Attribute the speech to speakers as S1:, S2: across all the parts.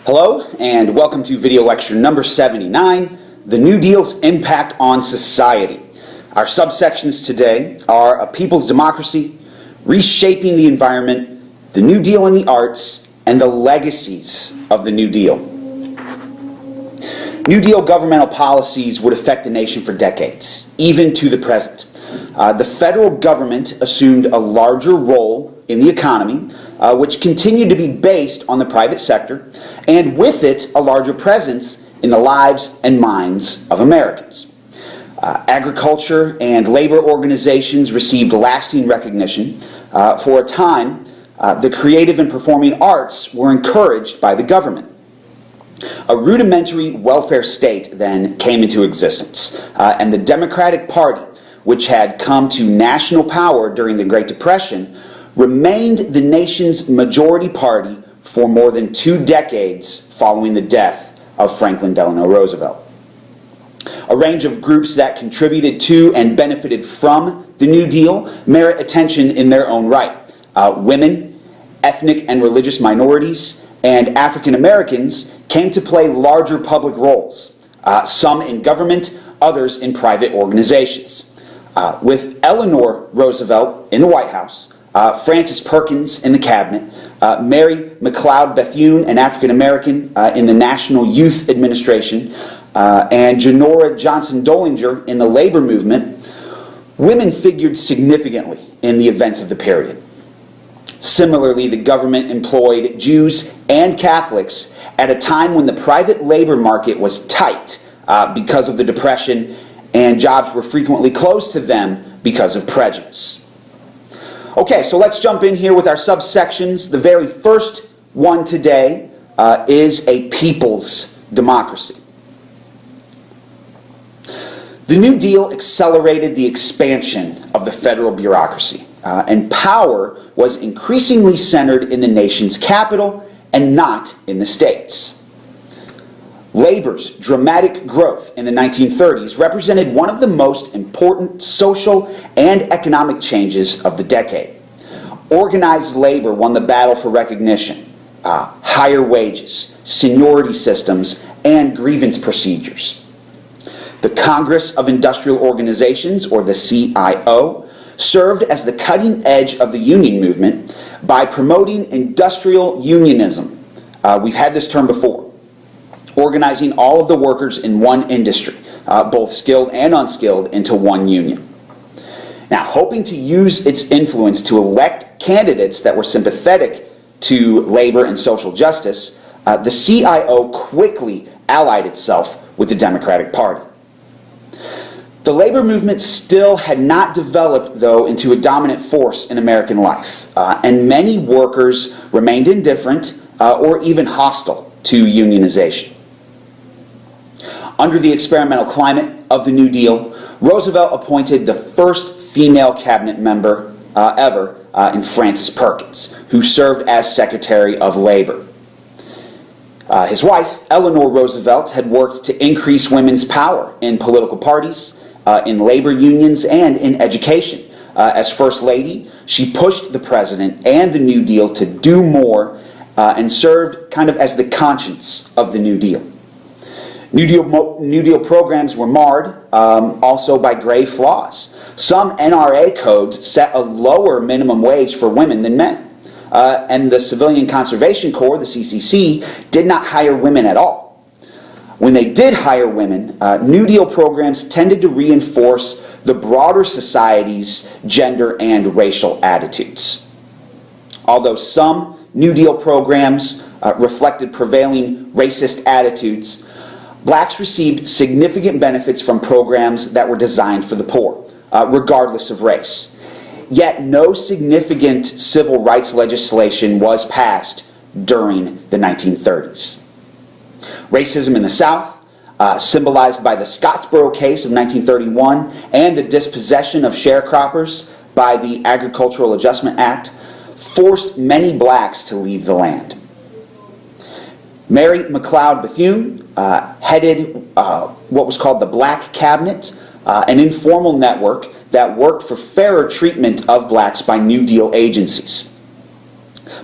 S1: Hello, and welcome to video lecture number 79, The New Deal's Impact on Society. Our subsections today are A People's Democracy, Reshaping the Environment, The New Deal in the Arts, and the Legacies of the New Deal. New Deal governmental policies would affect the nation for decades, even to the present. The federal government assumed a larger role in the economy, which continued to be based on the private sector, and with it, a larger presence in the lives and minds of Americans. Agriculture and labor organizations received lasting recognition. For a time, the creative and performing arts were encouraged by the government. A rudimentary welfare state then came into existence, and the Democratic Party, which had come to national power during the Great Depression, remained the nation's majority party for more than 2 decades following the death of Franklin Delano Roosevelt. A range of groups that contributed to and benefited from the New Deal merit attention in their own right. Women, ethnic and religious minorities, and African Americans came to play larger public roles, some in government, others in private organizations. With Eleanor Roosevelt in the White House, Frances Perkins in the cabinet, Mary McLeod Bethune, an African American, in the National Youth Administration, and Janora Johnson Dollinger in the labor movement, women figured significantly in the events of the period. Similarly, the government employed Jews and Catholics at a time when the private labor market was tight because of the Depression, and jobs were frequently closed to them because of prejudice. Okay, so let's jump in here with our subsections. The very first one today is a people's democracy. The New Deal accelerated the expansion of the federal bureaucracy, and power was increasingly centered in the nation's capital and not in the states. Labor's dramatic growth in the 1930s represented one of the most important social and economic changes of the decade. Organized labor won the battle for recognition, higher wages, seniority systems, and grievance procedures. The Congress of Industrial Organizations, or the CIO, served as the cutting edge of the union movement by promoting industrial unionism. We've had this term before. Organizing all of the workers in one industry, both skilled and unskilled, into one union. Now, hoping to use its influence to elect candidates that were sympathetic to labor and social justice, the CIO quickly allied itself with the Democratic Party. The labor movement still had not developed, though, into a dominant force in American life, and many workers remained indifferent or even hostile to unionization. Under the experimental climate of the New Deal, Roosevelt appointed the first female cabinet member ever in Frances Perkins, who served as Secretary of Labor. His wife, Eleanor Roosevelt, had worked to increase women's power in political parties, in labor unions, and in education. As First Lady, she pushed the President and the New Deal to do more and served kind of as the conscience of the New Deal. New Deal programs were marred also by grave flaws. Some NRA codes set a lower minimum wage for women than men. And the Civilian Conservation Corps, the CCC, did not hire women at all. When they did hire women, New Deal programs tended to reinforce the broader society's gender and racial attitudes. Although some New Deal programs reflected prevailing racist attitudes, blacks received significant benefits from programs that were designed for the poor, regardless of race. Yet no significant civil rights legislation was passed during the 1930s. Racism in the South, symbolized by the Scottsboro case of 1931 and the dispossession of sharecroppers by the Agricultural Adjustment Act, forced many blacks to leave the land. Mary McLeod Bethune headed what was called the Black Cabinet, an informal network that worked for fairer treatment of blacks by New Deal agencies.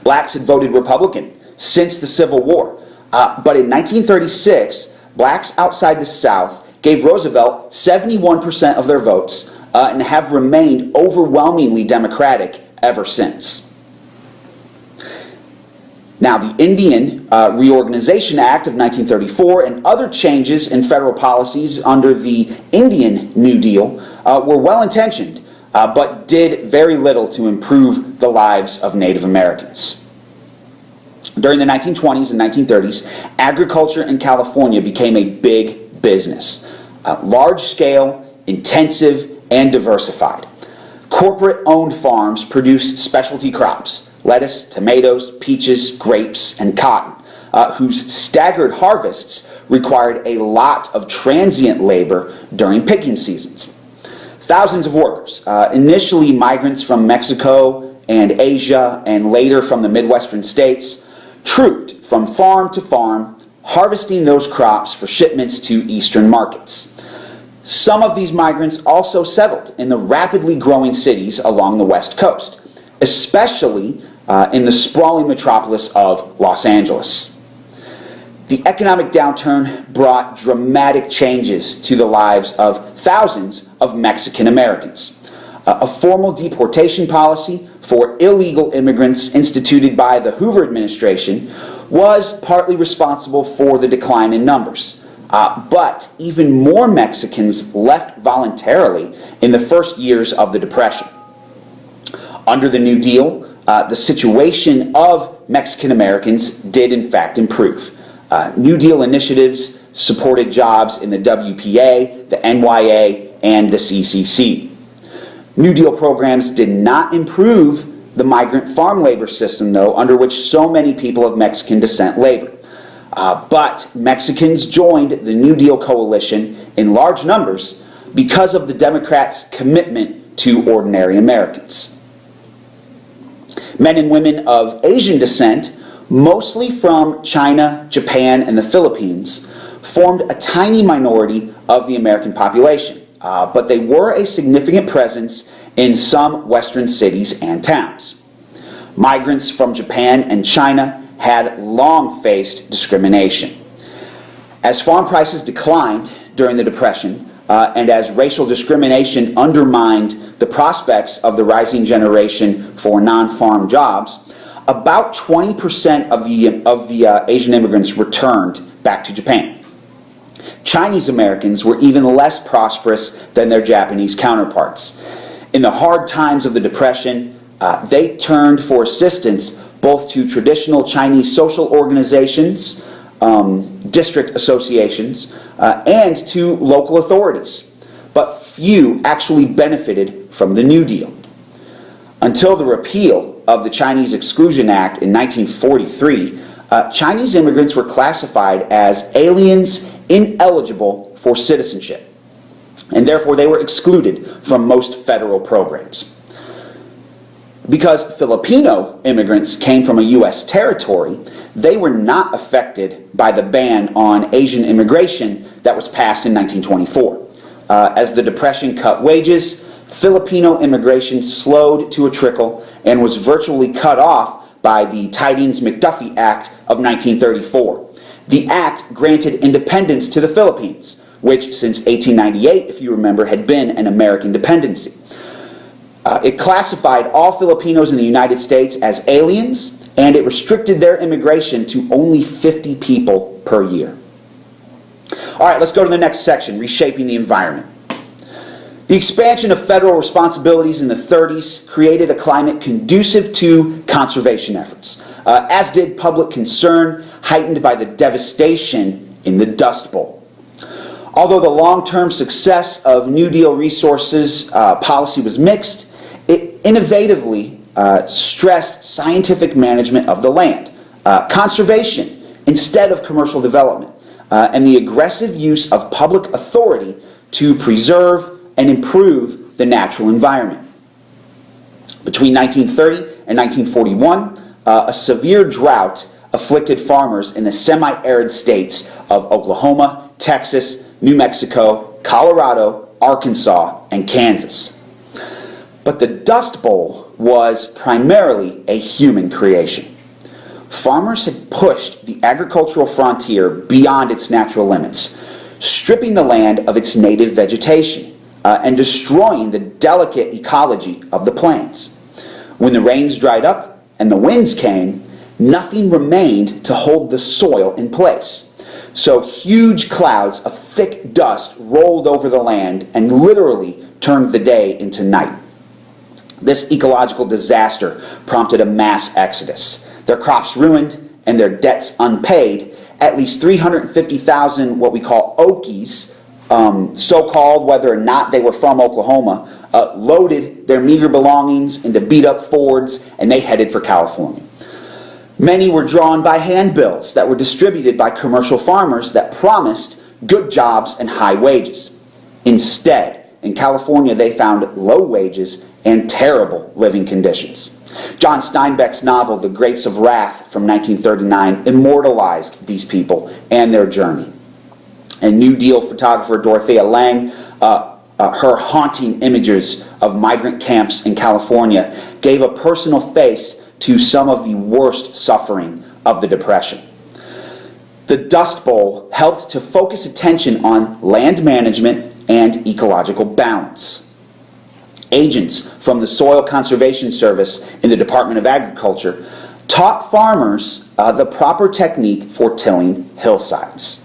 S1: Blacks had voted Republican since the Civil War, But in 1936, blacks outside the South gave Roosevelt 71% of their votes and have remained overwhelmingly Democratic ever since. Now, the Indian Reorganization Act of 1934 and other changes in federal policies under the Indian New Deal were well-intentioned, but did very little to improve the lives of Native Americans. During the 1920s and 1930s, agriculture in California became a big business. Large-scale, intensive, and diversified. Corporate-owned farms produced specialty crops, lettuce, tomatoes, peaches, grapes, and cotton, whose staggered harvests required a lot of transient labor during picking seasons. Thousands of workers, initially migrants from Mexico and Asia, and later from the Midwestern states, trooped from farm to farm, harvesting those crops for shipments to eastern markets. Some of these migrants also settled in the rapidly growing cities along the West Coast, especially in the sprawling metropolis of Los Angeles. The economic downturn brought dramatic changes to the lives of thousands of Mexican Americans. A formal deportation policy for illegal immigrants instituted by the Hoover administration was partly responsible for the decline in numbers. But even more Mexicans left voluntarily in the first years of the Depression. Under the New Deal, the situation of Mexican Americans did in fact improve. New Deal initiatives supported jobs in the WPA, the NYA, and the CCC. New Deal programs did not improve the migrant farm labor system, though, under which so many people of Mexican descent labored. But Mexicans joined the New Deal coalition in large numbers because of the Democrats' commitment to ordinary Americans. Men and women of Asian descent, mostly from China, Japan, and the Philippines, formed a tiny minority of the American population, but they were a significant presence in some Western cities and towns. Migrants from Japan and China had long faced discrimination. As farm prices declined during the Depression, and as racial discrimination undermined the prospects of the rising generation for non-farm jobs, about 20% of the Asian immigrants returned back to Japan. Chinese Americans were even less prosperous than their Japanese counterparts. In the hard times of the Depression, they turned for assistance both to traditional Chinese social organizations, district associations, and to local authorities. But few actually benefited from the New Deal. Until the repeal of the Chinese Exclusion Act in 1943, Chinese immigrants were classified as aliens ineligible for citizenship, and therefore they were excluded from most federal programs. Because Filipino immigrants came from a U.S. territory, they were not affected by the ban on Asian immigration that was passed in 1924. As the Depression cut wages, Filipino immigration slowed to a trickle and was virtually cut off by the Tidings-McDuffie Act of 1934. The act granted independence to the Philippines, which since 1898, if you remember, had been an American dependency. It classified all Filipinos in the United States as aliens, and it restricted their immigration to only 50 people per year. All right, let's go to the next section, Reshaping the Environment. The expansion of federal responsibilities in the 30s created a climate conducive to conservation efforts, as did public concern heightened by the devastation in the Dust Bowl. Although the long-term success of New Deal resources policy was mixed, it innovatively stressed scientific management of the land, conservation instead of commercial development, and the aggressive use of public authority to preserve and improve the natural environment. Between 1930 and 1941, a severe drought afflicted farmers in the semi-arid states of Oklahoma, Texas, New Mexico, Colorado, Arkansas, and Kansas. But the Dust Bowl was primarily a human creation. farmers had pushed the agricultural frontier beyond its natural limits, stripping the land of its native vegetation and destroying the delicate ecology of the plains. When the rains dried up and the winds came, nothing remained to hold the soil in place. So huge clouds of thick dust rolled over the land and literally turned the day into night. This ecological disaster prompted a mass exodus. Their crops ruined and their debts unpaid. At least 350,000 what we call Okies, so-called whether or not they were from Oklahoma, loaded their meager belongings into beat-up Fords and they headed for California. Many were drawn by handbills that were distributed by commercial farmers that promised good jobs and high wages. Instead, in California, they found low wages and terrible living conditions. John Steinbeck's novel, The Grapes of Wrath from 1939, immortalized these people and their journey. And New Deal photographer Dorothea Lange, her haunting images of migrant camps in California gave a personal face to some of the worst suffering of the Depression. The Dust Bowl helped to focus attention on land management and ecological balance. Agents from the Soil Conservation Service in the Department of Agriculture taught farmers the proper technique for tilling hillsides.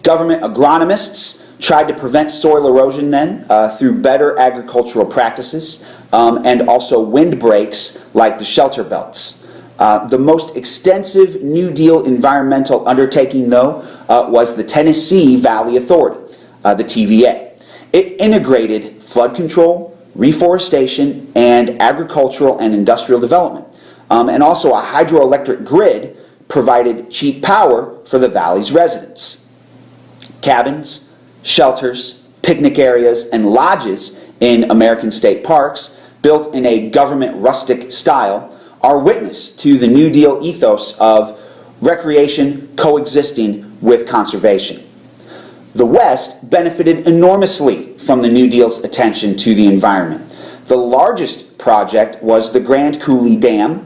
S1: Government agronomists tried to prevent soil erosion then through better agricultural practices and also windbreaks like the shelter belts. The most extensive New Deal environmental undertaking, though, was the Tennessee Valley Authority, the TVA. It integrated flood control, reforestation, and agricultural and industrial development. And also a hydroelectric grid provided cheap power for the valley's residents. Cabins, shelters, picnic areas, and lodges in American state parks, built in a government rustic style, are witness to the New Deal ethos of recreation coexisting with conservation. The West benefited enormously from the New Deal's attention to the environment. The largest project was the Grand Coulee Dam,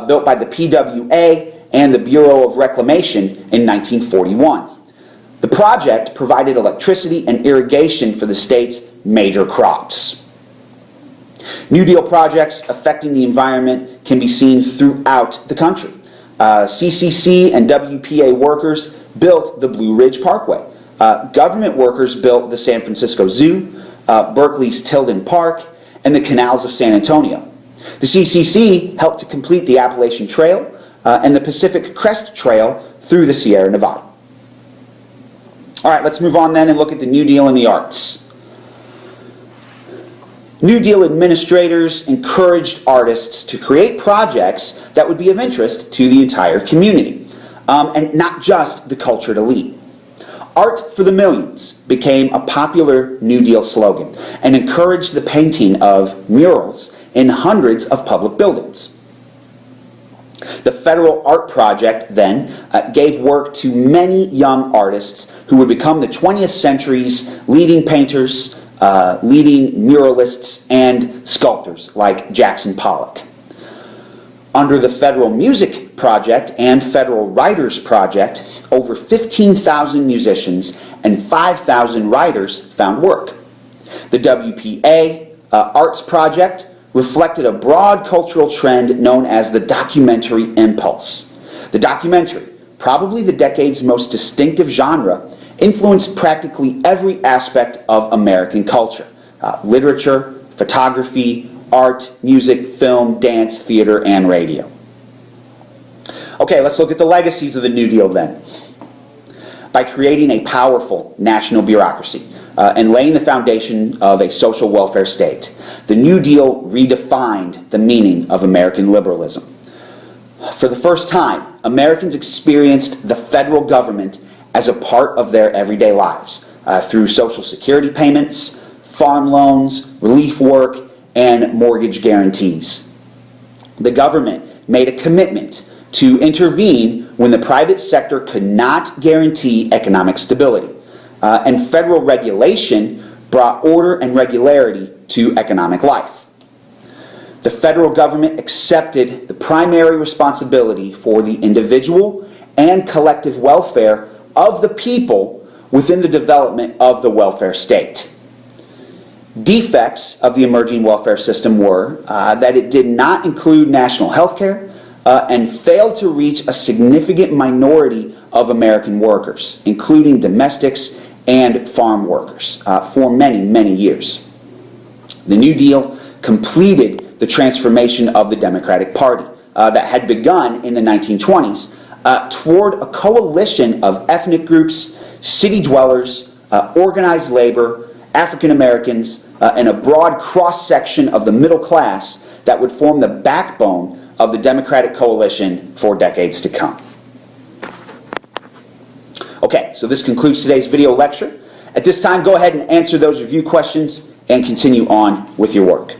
S1: built by the PWA and the Bureau of Reclamation in 1941. The project provided electricity and irrigation for the state's major crops. New Deal projects affecting the environment can be seen throughout the country. CCC and WPA workers built the Blue Ridge Parkway. Government workers built the San Francisco Zoo, Berkeley's Tilden Park, and the canals of San Antonio. The CCC helped to complete the Appalachian Trail and the Pacific Crest Trail through the Sierra Nevada. All right, let's move on then and look at the New Deal in the arts. New Deal administrators encouraged artists to create projects that would be of interest to the entire community, and not just the cultured elite. Art for the millions became a popular New Deal slogan and encouraged the painting of murals in hundreds of public buildings. The Federal Art Project then gave work to many young artists who would become the 20th century's leading painters, leading muralists, and sculptors like Jackson Pollock. Under the Federal Music Project and Federal Writers Project, over 15,000 musicians and 5,000 writers found work. The WPA Arts Project reflected a broad cultural trend known as the documentary impulse. The documentary, probably the decade's most distinctive genre, influenced practically every aspect of American culture. Literature, photography, art, music, film, dance, theater, and radio. Okay, let's look at the legacies of the New Deal then. By creating a powerful national bureaucracy and laying the foundation of a social welfare state, the New Deal redefined the meaning of American liberalism. For the first time, Americans experienced the federal government as a part of their everyday lives through Social Security payments, farm loans, relief work, and mortgage guarantees. The government made a commitment to intervene when the private sector could not guarantee economic stability, and federal regulation brought order and regularity to economic life. the federal government accepted the primary responsibility for the individual and collective welfare of the people within the development of the welfare state. Defects of the emerging welfare system were that it did not include national health care and failed to reach a significant minority of American workers, including domestics and farm workers, for many, many years. The New Deal completed the transformation of the Democratic Party that had begun in the 1920s toward a coalition of ethnic groups, city dwellers, organized labor, African Americans, and a broad cross-section of the middle class that would form the backbone of the Democratic coalition for decades to come. Okay, so this concludes today's video lecture. At this time, go ahead and answer those review questions and continue on with your work.